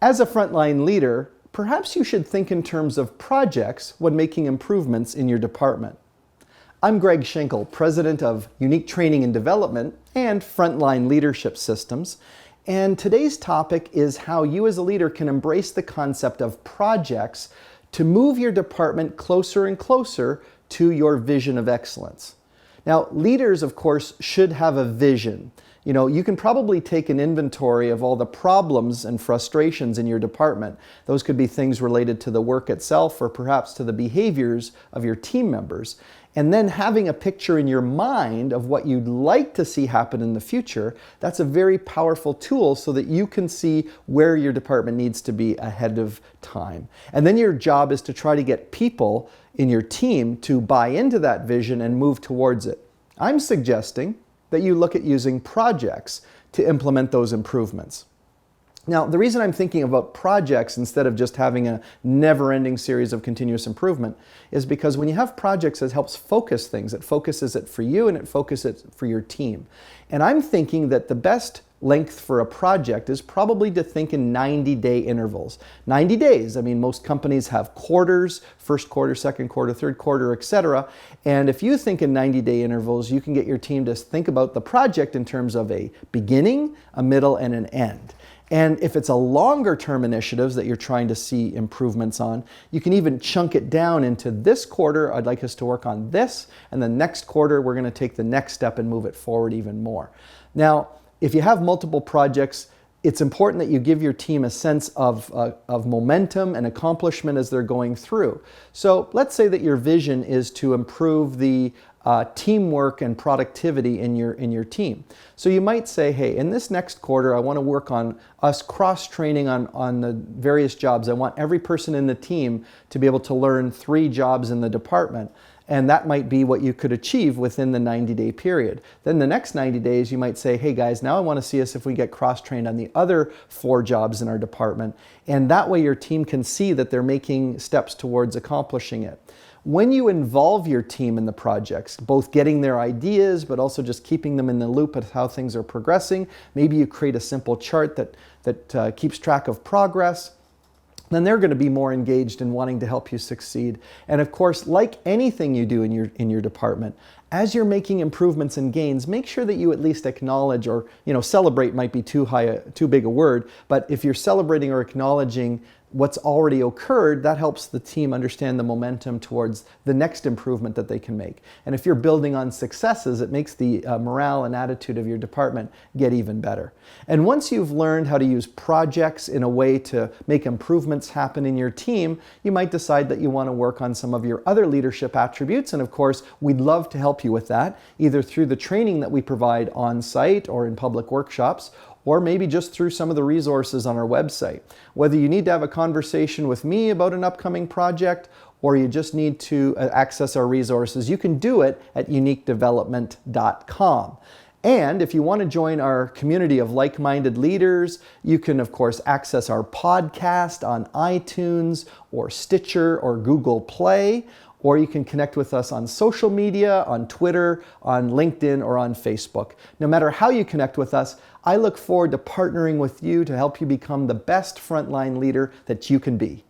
As a frontline leader, perhaps you should think in terms of projects when making improvements in your department. I'm Greg Schenkel, President of Unique Training and Development and Frontline Leadership Systems, and today's topic is how you as a leader can embrace the concept of projects to move your department closer and closer to your vision of excellence. Now, leaders, of course, should have a vision. You can probably take an inventory of all the problems and frustrations in your department. Those could be things related to the work itself or perhaps to the behaviors of your team members. And then having a picture in your mind of what you'd like to see happen in the future, that's a very powerful tool so that you can see where your department needs to be ahead of time. And then your job is to try to get people in your team to buy into that vision and move towards it. I'm suggesting that you look at using projects to implement those improvements. Now, the reason I'm thinking about projects instead of just having a never-ending series of continuous improvement is because when you have projects, it helps focus things. It focuses it for you and it focuses it for your team. And I'm thinking that the best length for a project is probably to think in 90-day intervals. 90 days, most companies have quarters, first quarter, second quarter, third quarter, etc. And if you think in 90-day intervals, you can get your team to think about the project in terms of a beginning, a middle, and an end. And if it's a longer term initiatives that you're trying to see improvements on, you can even chunk it down into this quarter, I'd like us to work on this, and the next quarter, we're going to take the next step and move it forward even more. Now, if you have multiple projects, it's important that you give your team a sense of momentum and accomplishment as they're going through. So let's say that your vision is to improve the teamwork and productivity in your team. So you might say, hey, in this next quarter, I want to work on us cross-training on the various jobs. I want every person in the team to be able to learn 3 jobs in the department. And that might be what you could achieve within the 90-day period. Then the next 90 days, you might say, hey guys, now I want to see us if we get cross-trained on the other 4 jobs in our department. And that way your team can see that they're making steps towards accomplishing it. When you involve your team in the projects, both getting their ideas, but also just keeping them in the loop of how things are progressing, maybe you create a simple chart that keeps track of progress, then they're going to be more engaged in wanting to help you succeed. And of course, like anything you do in your department, as you're making improvements and gains, make sure that you at least acknowledge or, celebrate might be too big a word, but if you're celebrating or acknowledging what's already occurred, that helps the team understand the momentum towards the next improvement that they can make. And if you're building on successes, it makes the morale and attitude of your department get even better. And once you've learned how to use projects in a way to make improvements happen in your team, you might decide that you want to work on some of your other leadership attributes. And of course, we'd love to help you with that, either through the training that we provide on site or in public workshops, or maybe just through some of the resources on our website. Whether you need to have a conversation with me about an upcoming project or you just need to access our resources, you can do it at uniquedevelopment.com. And if you want to join our community of like-minded leaders, you can, of course, access our podcast on iTunes or Stitcher or Google Play, or you can connect with us on social media, on Twitter, on LinkedIn, or on Facebook. No matter how you connect with us, I look forward to partnering with you to help you become the best frontline leader that you can be.